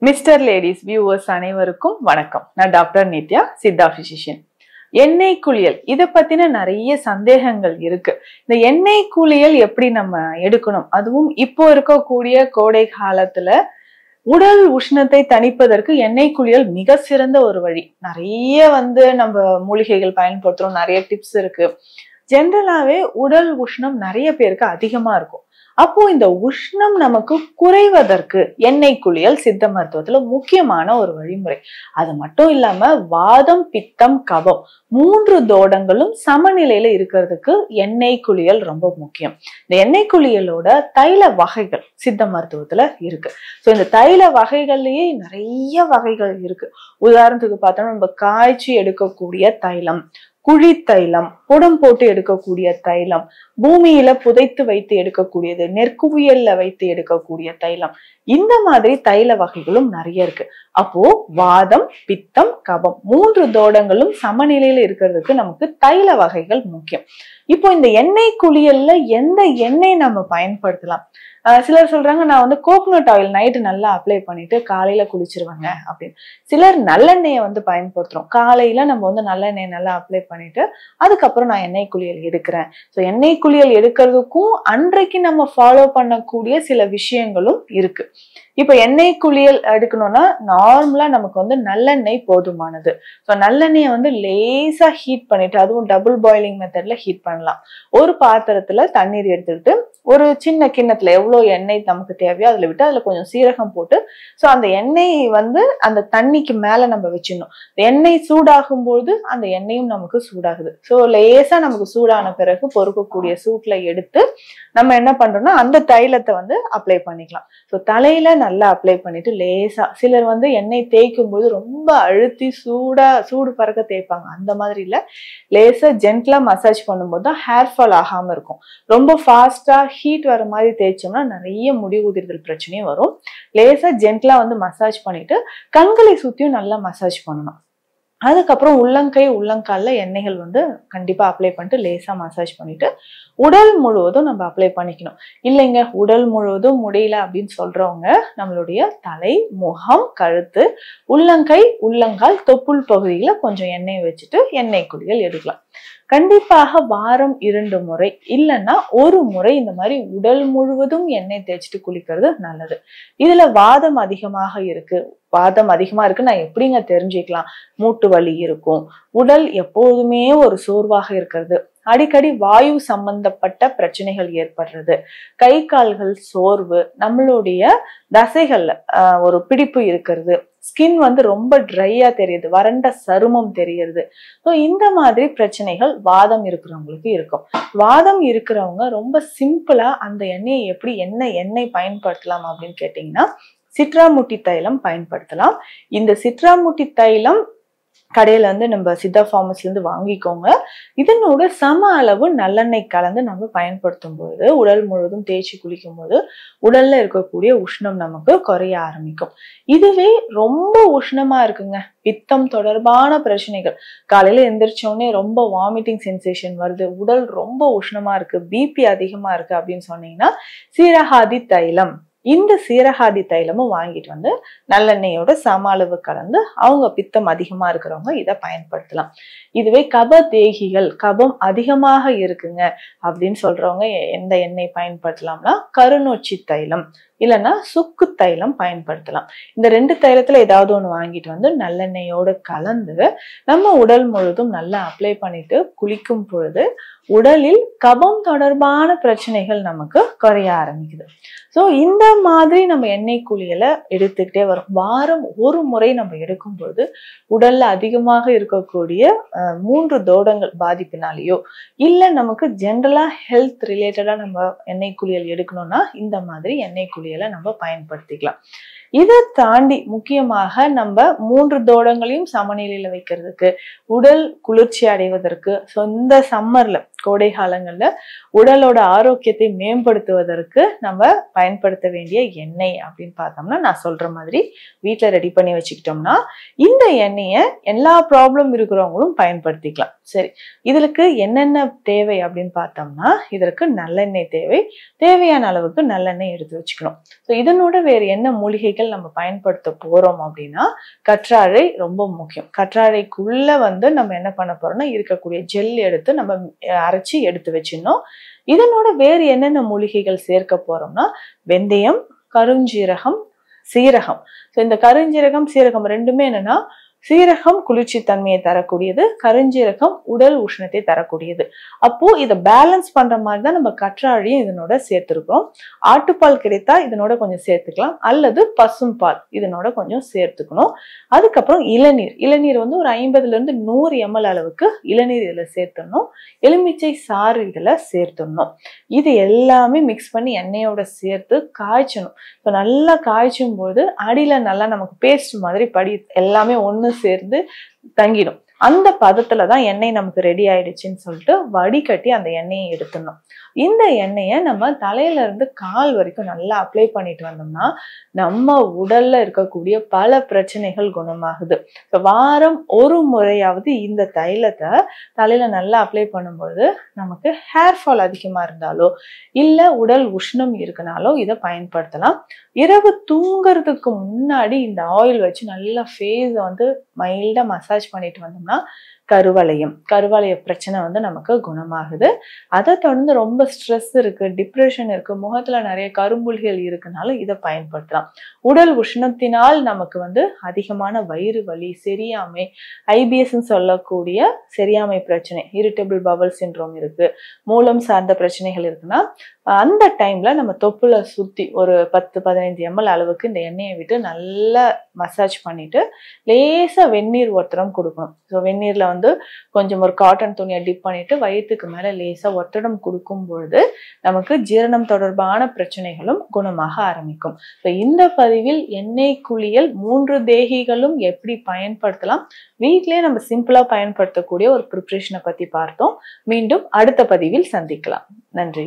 Mister ladies viewers அனைவருக்கும் வணக்கம். நான் டாக்டர் நித்யா, சித்தா பிசிஷியன். எண்ணெய் குளியல் இதை பத்தின நிறைய சந்தேகங்கள் இருக்கு. இந்த எண்ணெய் குளியல் எப்படி நம்ம எடுக்கணும், அதுவும் இப்போ இருக்கக்கூடிய கோடை காலத்துல உடல் உஷ்ணத்தை தணிப்பதற்கு எண்ணெய் குளியல் மிக சிறந்த ஒரு வழி. நிறைய நம்ம மூலிகைகள் பயன்படுத்துறோம், நிறைய டிப்ஸ் இருக்கு. ஜென்ரலாவே உடல் உஷ்ணம் நிறைய பேருக்கு அதிகமா இருக்கும். அப்போ இந்த உஷ்ணம் நமக்கு குறைவதற்கு எண்ணெய் குளியல் சித்த மருத்துவத்துல முக்கியமான ஒரு வழிமுறை. அது மட்டும் இல்லாம வாதம், பித்தம், கபம் 3 தோடங்களும் சமநிலையில இருக்கிறதுக்கு எண்ணெய் குளியல் ரொம்ப முக்கியம். இந்த எண்ணெய் குளியலோட தைல வகைகள் சித்த மருத்துவத்துல இருக்கு. சோ இந்த தைல வகைகள்லயே நிறைய வகைகள் இருக்கு. உதாரணத்துக்கு பார்த்தோம்னா நம்ம காய்ச்சி எடுக்கக்கூடிய தைலம், குழி தைலம், புடம் போட்டு எடுக்கக்கூடிய தைலம், பூமியில புதைத்து வைத்து எடுக்கக்கூடியது, நெற்குவியல்ல வைத்து எடுக்கக்கூடிய தைலம், இந்த மாதிரி தைல வகைகளும் நிறைய இருக்கு. அப்போ வாதம், பித்தம், கபம் 3 தோடங்களும் சமநிலையில இருக்கிறதுக்கு நமக்கு தைல வகைகள் முக்கியம். இப்போ இந்த எண்ணெய் குளியல்ல எந்த எண்ணெய் நம்ம பயன்படுத்தலாம்? சிலர் சொல்றாங்க, நான் கோகோனட் ஆயில் நைட்டு நல்லா அப்ளை பண்ணிட்டு காலையில குளிச்சிருவாங்க அப்படின்னு. சிலர் நல்லெண்ணெயை பயன்படுத்துறோம். காலையில நம்ம நல்லெண்ணெய் நல்லா அப்ளை பண்ணிட்டு அதுக்கப்புறம் நான் எண்ணெய் குளியல் எடுக்கிறேன். ஸோ எண்ணெய் குளியல் எடுக்கிறதுக்கும் அன்றைக்கு நம்ம ஃபாலோ பண்ணக்கூடிய சில விஷயங்களும் இருக்கு. இப்ப எண்ணெய் குளியல் எடுக்கணும்னா நார்மலா நமக்கு நல்லெண்ணெய் போதுமானது. ஸோ நல்லெண்ணெயை லேசா ஹீட் பண்ணிட்டு, அதுவும் டபுள் பாயிலிங் மெத்தட்ல ஹீட் பண்ணலாம். ஒரு பாத்திரத்துல தண்ணீர் எடுத்துக்கிட்டு ஒரு சின்ன கிண்ணத்துல எவ்வளவு எண்ணெய் நமக்கு தேவையோ அதுல விட்டு அதுல கொஞ்சம் சீரகம் போட்டு, ஸோ அந்த எண்ணெய் அந்த தண்ணிக்கு மேல நம்ம வச்சிடணும். எண்ணெய் சூடாகும் போது அந்த எண்ணெயும் நமக்கு சூடாகுது. ஸோ லேசா நமக்கு சூடான பிறகு பொறுக்கக்கூடிய சூட்ல எடுத்து நம்ம என்ன பண்றோம்னா அந்த தைலத்தை அப்ளை பண்ணிக்கலாம். ஸோ தலையில நல்லா அப்ளை பண்ணிட்டு லேசா, சிலர் எண்ணெய் தேய்க்கும் போது ரொம்ப அழுத்தி சூடு பறக்க தேய்ப்பாங்க. அந்த மாதிரி இல்ல, லேசா ஜென்ட்லா மசாஜ் பண்ணும்போது தான் ஹேர் ஃபால் ஆகாம இருக்கும். ரொம்ப ஃபாஸ்டா ஹீட் வர மாதிரி தேய்ச்சோம்னா நிறைய முடி உதிர்தல் பிரச்சனையும் வரும். லேசா ஜென்ட்லா மசாஜ் பண்ணிட்டு கண்களை சுத்தியும் நல்லா மசாஜ் பண்ணணும். அதுக்கப்புறம் உள்ளங்கை உள்ளங்கால்ல எண்ணெய்கள் கண்டிப்பா அப்ளை பண்ணிட்டு லேசா மசாஜ் பண்ணிட்டு உடல் முழுவதும் நம்ம அப்ளை பண்ணிக்கணும். இல்லைங்க உடல் முழுவதும் முடியல அப்படின்னு சொல்றவங்க நம்மளுடைய தலை, முகம், கழுத்து, உள்ளங்கை, உள்ளங்கால், தொப்புள் பகுதியில கொஞ்சம் எண்ணெய் வச்சுட்டு எண்ணெய் குளியல் எடுக்கலாம். கண்டிப்பாக வாரம் 2 முறை இல்லைன்னா 1 முறை இந்த மாதிரி உடல் முழுவதும் எண்ணெய் தேய்ச்சிட்டு குளிக்கிறது நல்லது. இதுல வாதம் அதிகமாக இருக்கு, நான் எப்படிங்க தெரிஞ்சுக்கலாம்? மூட்டு வலி இருக்கும், உடல் எப்போதுமே ஒரு சோர்வாக இருக்கிறது, அடிக்கடி வாயு சம்பந்தப்பட்ட பிரச்சனைகள் ஏற்படுறது, கை கால்கள் சோர்வு, நம்மளுடைய தசைகள்ல ஒரு பிடிப்பு இருக்கிறது, ஸ்கின் ரொம்ப ட்ரையா தெரியுது, வறண்ட சருமம் தெரியுது. ஸோ இந்த மாதிரி பிரச்சனைகள் வாதம் இருக்கிறவங்களுக்கு இருக்கும். வாதம் இருக்கிறவங்க ரொம்ப சிம்பிளா அந்த எண்ணெயை எப்படி என்ன எண்ணெய் பயன்படுத்தலாம் அப்படின்னு கேட்டீங்கன்னா, சிட்ராமுட்டி தைலம் பயன்படுத்தலாம். இந்த சிட்ராமுட்டி தைலம் கடையில நம்ம சித்தா ஃபார்மஸ்ல இருந்து வாங்கிக்கோங்க. இதனோட சம அளவு நல்லெண்ணெய் கலந்து நம்ம பயன்படுத்தும் போது உடல் முழுவதும் தேய்ச்சி குளிக்கும் போது உடல்ல இருக்கக்கூடிய உஷ்ணம் நமக்கு குறைய ஆரம்பிக்கும். இதுவே ரொம்ப உஷ்ணமா இருக்குங்க, பித்தம் தொடர்பான பிரச்சனைகள், காலையில எந்திரிச்சோடனே ரொம்ப வாமிட்டிங் சென்சேஷன் வருது, உடல் ரொம்ப உஷ்ணமா இருக்கு, பிபி அதிகமா இருக்கு அப்படின்னு சொன்னீங்கன்னா சீரகாதி தைலம், இந்த சீரகாதி தைலமும் வாங்கிட்டு நல்லெண்ணெயோட சம அளவு கலந்து அவங்க பித்தம் அதிகமா இருக்கிறவங்க இதை பயன்படுத்தலாம். இதுவே கப தேகிகள், கபம் அதிகமாக இருக்குங்க அப்படின்னு சொல்றவங்க எந்த எண்ணெய் பயன்படுத்தலாம்னா கருநொச்சி தைலம் இல்லைன்னா சுக்கு தைலம் பயன்படுத்தலாம். இந்த 2 தைலத்துல ஏதாவது ஒண்ணு வாங்கிட்டு நல்லெண்ணெயோட கலந்து நம்ம உடல் முழுதும் நல்லா அப்ளை பண்ணிட்டு குளிக்கும் பொழுது உடலில் கபம் தொடர்பான பிரச்சனைகள் நமக்கு குறைய ஆரம்பிக்குது. ஸோ இந்த மாதிரி நம்ம எண்ணெய் குளியலை எடுத்துக்கிட்டே வரும். வாரம் 1 முறை நம்ம எடுக்கும் பொழுது உடல்ல அதிகமாக இருக்கக்கூடிய 3 தோடங்கள் பாதிப்பினாலேயோ இல்ல நமக்கு ஜென்ரலா ஹெல்த் ரிலேட்டடா நம்ம எண்ணெய் குளியல் எடுக்கணும்னா இந்த மாதிரி எண்ணெய் குளியலை நம்ம பயன்படுத்திக்கலாம். இதை தாண்டி முக்கியமாக நம்ம 3 தோடங்களையும் சமநிலையில வைக்கிறதுக்கு, உடல் குளிர்ச்சி அடைவதற்கு, இந்த சம்மர்ல கோடை காலங்கள்ல உடலோட ஆரோக்கியத்தை மேம்படுத்துவதற்கு நம்ம பயன்படுத்த வேண்டிய எண்ணெய் அப்படின்னு பார்த்தோம்னா, நான் சொல்ற மாதிரி வீட்டுல ரெடி பண்ணி வச்சுக்கிட்டோம்னா இந்த எண்ணெயை எல்லா ப்ராப்ளம் இருக்கிறவங்களும் பயன்படுத்திக்கலாம். சரி, இதற்கு என்னென்ன தேவை அப்படின்னு பார்த்தோம்னா, இதற்கு நல்லெண்ணெய் தேவை. தேவையான அளவுக்கு நல்லெண்ணெய் எடுத்து வச்சுக்கணும். ஸோ இதனோட வேறு என்ன மூலிகைகள் நம்ம பயன்படுத்த போறோம் அப்படின்னா, கற்றாழை ரொம்ப முக்கியம். கற்றாழைக்குள்ள நம்ம என்ன பண்ண போறோம்னா, இருக்கக்கூடிய ஜெல் எடுத்து நம்ம அரைச்சி எடுத்து வச்சிடணும். இதனோட வேறு என்னென்ன மூலிகைகள் சேர்க்க போறோம்னா, வெந்தயம், கருஞ்சீரகம், சீரகம். ஸோ இந்த கருஞ்சீரகம் சீரகம் ரெண்டுமே என்னன்னா, சீரகம் குளிர்ச்சி தன்மையை தரக்கூடியது, கருஞ்சீரகம் உடல் உஷ்ணத்தை தரக்கூடியது. அப்போ இதை பேலன்ஸ் பண்ற மாதிரி தான் நம்ம கற்றாழையும் இதனோட சேர்த்திருக்கிறோம். ஆட்டுப்பால் கிடைத்தா இதனோட கொஞ்சம் சேர்த்துக்கலாம், அல்லது பசும் பால் இதனோட கொஞ்சம் சேர்த்துக்கணும். அதுக்கப்புறம் இளநீர் ஒரு 50 இருந்து 100 ml அளவுக்கு இளநீர் இதுல சேர்த்துடணும். எலுமிச்சை சாறு இதுல சேர்த்துடணும். இது எல்லாமே மிக்ஸ் பண்ணி எண்ணெயோட சேர்த்து காய்ச்சணும். ஸோ நல்லா காய்ச்சும் போது அடியில நல்லா நமக்கு பேஸ்ட் மாதிரி எல்லாமே ஒண்ணு சேர்ந்து தங்கிடும். அந்த பதத்துலதான் எண்ணெய் நமக்கு ரெடி ஆயிடுச்சுன்னு சொல்லிட்டு வடிகட்டி அந்த எண்ணெயை எடுத்துடணும். இந்த எண்ணெயை நம்ம தலையில இருந்து கால் வரைக்கும் நல்லா அப்ளை பண்ணிட்டு வந்தோம்னா நம்ம உடல்ல இருக்கக்கூடிய பல பிரச்சனைகள் குணமாகுது. வாரம் ஒரு முறையாவது இந்த தைலத்தை தலையில நல்லா அப்ளை பண்ணும்போது நமக்கு ஹேர் ஃபால் அதிகமா இருந்தாலோ இல்ல உடல் உஷ்ணம் இருக்குனாலோ இதை பயன்படுத்தலாம். இரவு தூங்குறதுக்கு முன்னாடி இந்த ஆயில் வச்சு நல்லா ஃபேஸ் மைல்டா மசாஜ் பண்ணிட்டு வந்தோம்னா கருவளைய பிரச்சனை நமக்கு குணமாகுது. அதை தொடர்ந்து ரொம்ப ஸ்ட்ரெஸ் இருக்கு, டிப்ரெஷன் இருக்கு, முகத்துல நிறைய கரும்புள்ளிகள் இருக்குனால இதை பயன்படுத்தலாம். உடல் உஷ்ணத்தினால் நமக்கு அதிகமான வயிறு வலி, செரியாமை, ஐபிஎஸ் சொல்லக்கூடிய செரியாமை பிரச்சனை, இரிட்டபிள் பவல் சிண்ட்ரோம் இருக்கு, மூலம் சார்ந்த பிரச்சனைகள் இருக்குன்னா அந்த டைம்ல நம்ம தொப்புல சுத்தி ஒரு 10-15 ml அளவுக்கு இந்த எண்ணெயை விட்டு நல்லா மசாஜ் பண்ணிட்டு லேசா வெந்நீர் ஒத்தடம் கொடுக்கணும். ஸோ வெந்நீர்ல கொஞ்சம் ஒரு காட்டன் துணியை டிப் பண்ணிட்டு வயிற்றுக்கு மேல லேசா ஒத்தடம் கொடுக்கும் பொழுது நமக்கு ஜீரணம் தொடர்பான பிரச்சனைகளும் குணமாக ஆரம்பிக்கும். ஸோ இந்த பதிவில் எண்ணெய் குளியல் 3 தேகிகளும் எப்படி பயன்படுத்தலாம், வீட்டிலேயே நம்ம சிம்பிளா பயன்படுத்தக்கூடிய ஒரு ப்ரிப்ரேஷனை பத்தி பார்த்தோம். மீண்டும் அடுத்த பதிவில் சந்திக்கலாம். நன்றி.